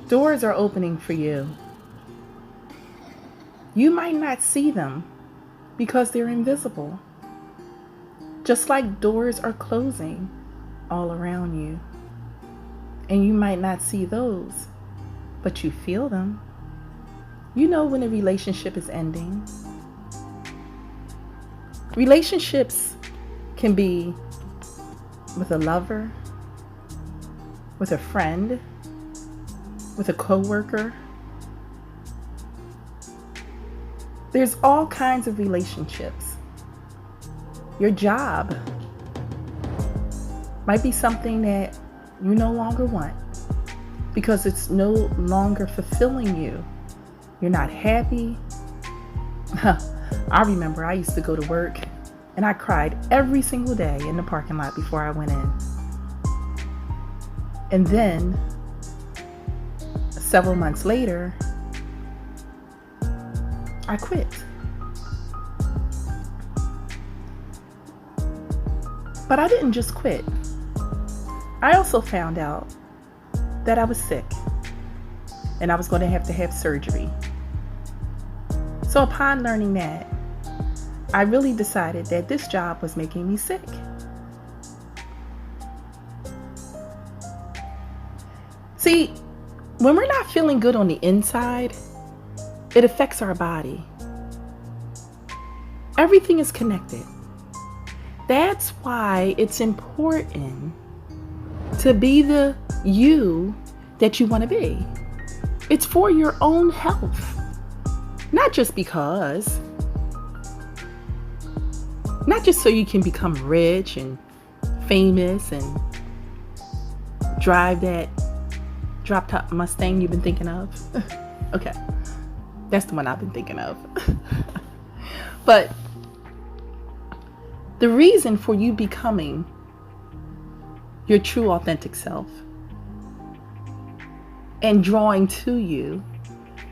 Doors are opening for you. You might not see them because they're invisible, just like doors are closing all around you. And you might not see those, but you feel them. You know when a relationship is ending. Relationships can be with a lover, with a friend, with a coworker. There's all kinds of relationships. Your job might be something that you no longer want because it's no longer fulfilling you. You're not happy. I remember I used to go to work and I cried every single day in the parking lot before I went in. And then several months later, I quit. But I didn't just quit. I also found out that I was sick and I was going to have surgery. So upon learning that, I really decided that this job was making me sick. See, when we're not feeling good on the inside, it affects our body. Everything is connected. That's why it's important to be the you that you want to be. It's for your own health. Not just because. Not just so you can become rich and famous and drive that drop top Mustang you've been thinking of. Okay. That's the one I've been thinking of. But the reason for you becoming your true authentic self and drawing to you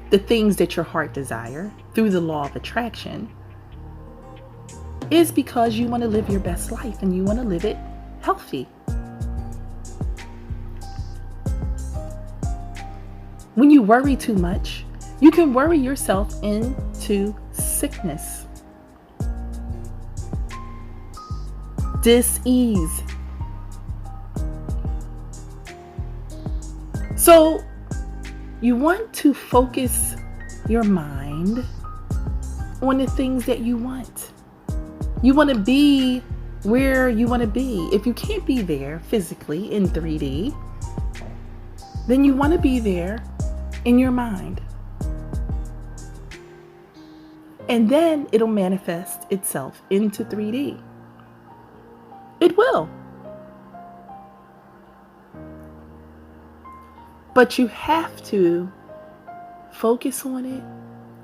the things that your heart desire through the law of attraction is because you want to live your best life and you want to live it healthy. When you worry too much, you can worry yourself into sickness, dis-ease. So you want to focus your mind on the things that you want. You want to be where you want to be. If you can't be there physically in 3D, then you want to be there in your mind. And then it'll manifest itself into 3D. It will. But you have to focus on it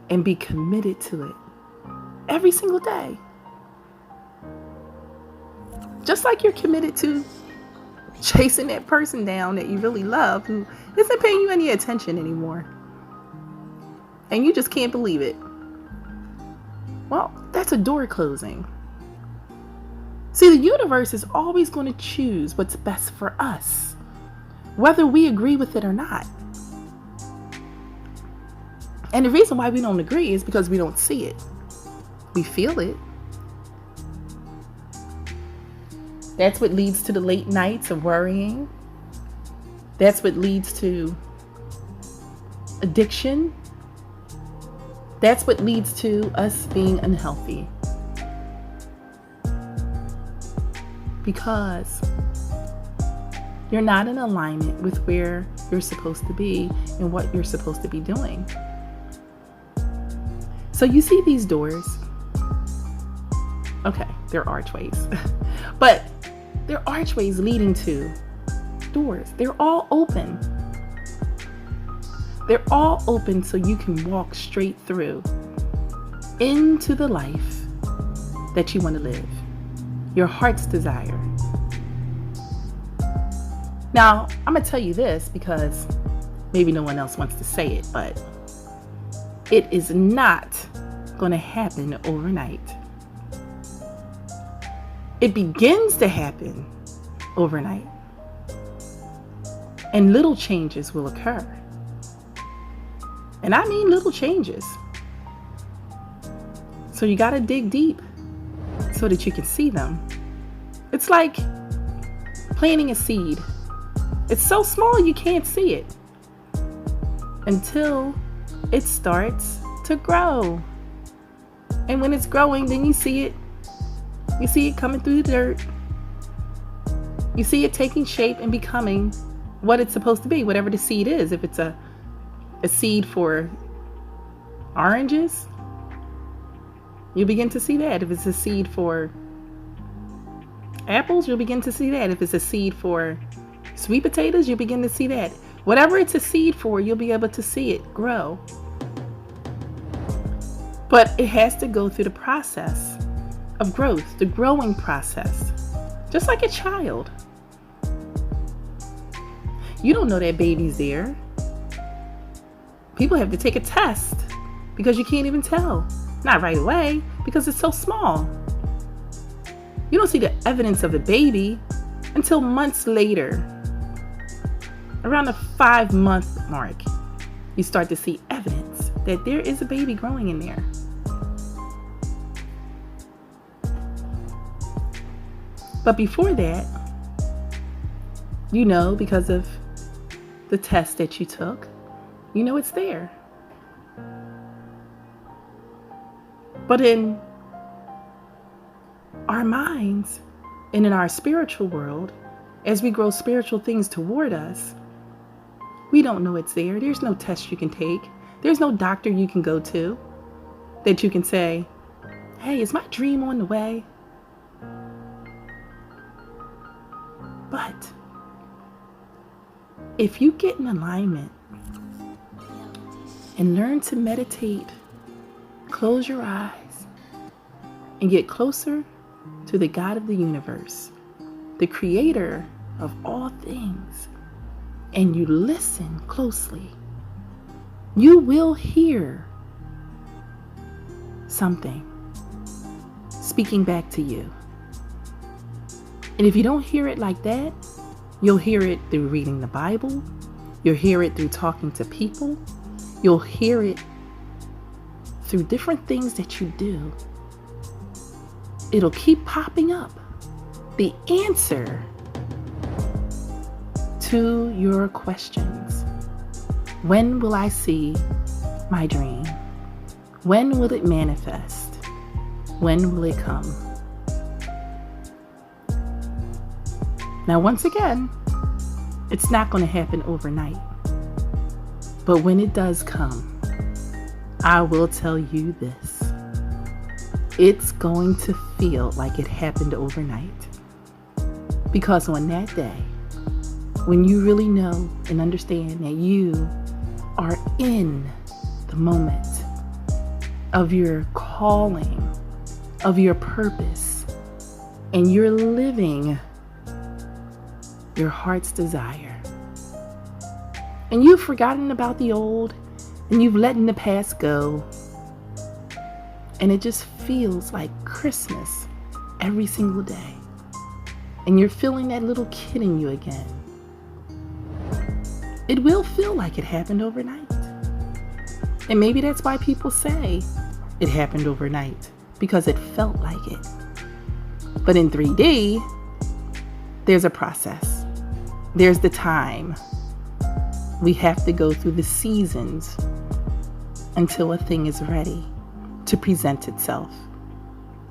and be committed to it every single day. Just like you're committed to chasing that person down that you really love who isn't paying you any attention anymore. And you just can't believe it. Well, that's a door closing. See, the universe is always going to choose what's best for us, whether we agree with it or not. And the reason why we don't agree is because we don't see it. We feel it. That's what leads to the late nights of worrying. That's what leads to addiction. That's what leads to us being unhealthy. Because you're not in alignment with where you're supposed to be and what you're supposed to be doing. So you see these doors. Okay, they're archways. But they're archways leading to doors. They're all open. They're all open so you can walk straight through into the life that you want to live. Your heart's desire. Now, I'm going to tell you this because maybe no one else wants to say it, but it is not going to happen overnight. It begins to happen overnight. And little changes will occur. And I mean little changes. So you got to dig deep so that you can see them. It's like planting a seed. It's so small you can't see it until it starts to grow. And when it's growing, then you see it. You see it coming through the dirt. You see it taking shape and becoming what it's supposed to be, whatever the seed is. If it's a seed for oranges, you'll begin to see that. If it's a seed for apples, you'll begin to see that. If it's a seed for sweet potatoes, you'll begin to see that. Whatever it's a seed for, you'll be able to see it grow. But it has to go through the process of growth, the growing process, just like a child. You don't know that baby's there. People have to take a test because you can't even tell. Not right away, because it's so small. You don't see the evidence of the baby until months later. Around the 5-month mark, you start to see evidence that there is a baby growing in there. But before that, you know, because of the test that you took, you know it's there. But in our minds and in our spiritual world, as we grow spiritual things toward us, we don't know it's there. There's no test you can take. There's no doctor you can go to that you can say, hey, is my dream on the way? But if you get in alignment and learn to meditate, close your eyes, and get closer to the God of the universe, the creator of all things, and you listen closely, you will hear something speaking back to you. And if you don't hear it like that, you'll hear it through reading the Bible. You'll hear it through talking to people. You'll hear it through different things that you do. It'll keep popping up. The answer to your questions. When will I see my dream? When will it manifest? When will it come? Now, once again, it's not going to happen overnight. But when it does come, I will tell you this. It's going to feel like it happened overnight. Because on that day, when you really know and understand that you are in the moment of your calling, of your purpose, and you're living your heart's desire, and you've forgotten about the old, and you've let the past go, and it just feels like Christmas every single day, and you're feeling that little kid in you again, it will feel like it happened overnight. And maybe that's why people say it happened overnight, because it felt like it. But in 3D, there's a process. There's the time. We have to go through the seasons until a thing is ready to present itself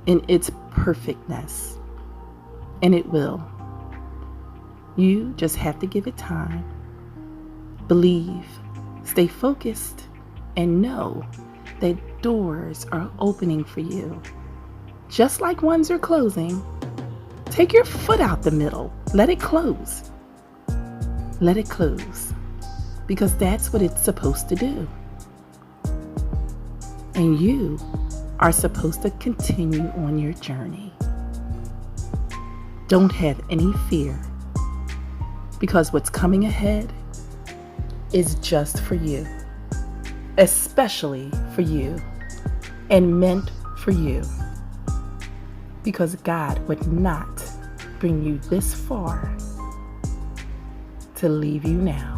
in its perfectness. And it will. You just have to give it time. Believe, stay focused, and know that doors are opening for you. Just like ones are closing, take your foot out the middle. Let it close. Let it close. Because that's what it's supposed to do. And you are supposed to continue on your journey. Don't have any fear. Because what's coming ahead is just for you. Especially for you. And meant for you. Because God would not bring you this far to to leave you now.